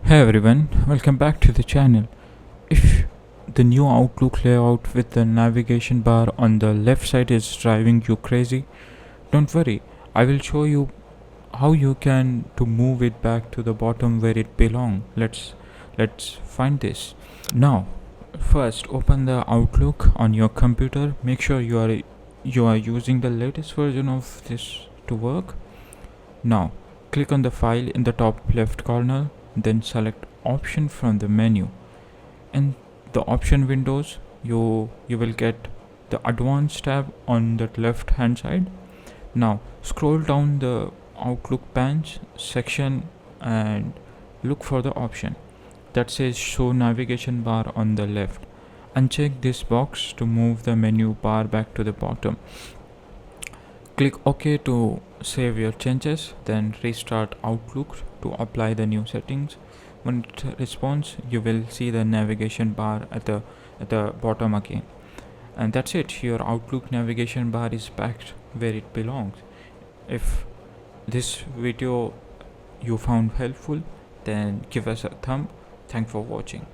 Hey everyone, welcome back to the channel. If the new Outlook layout with the navigation bar on the left side is driving you crazy, don't worry. I will show you how you can to move it back to the bottom where it belongs. Let's find this. Now, first open the Outlook on your computer. Make sure you are using the latest version of this to work. Now, click on the file in the top left corner, then select option from the menu. In the option windows, you will get the advanced tab on the left hand side. Now, scroll down the Outlook page section and look for the option that says show navigation bar on the left. Uncheck this box to move the menu bar back to the bottom. Click OK to save your changes, then restart Outlook to apply the new settings. When it responds, you will see the navigation bar at the bottom again. And that's it. Your Outlook navigation bar is back where it belongs. If this video you found helpful, then give us a thumb. Thanks for watching.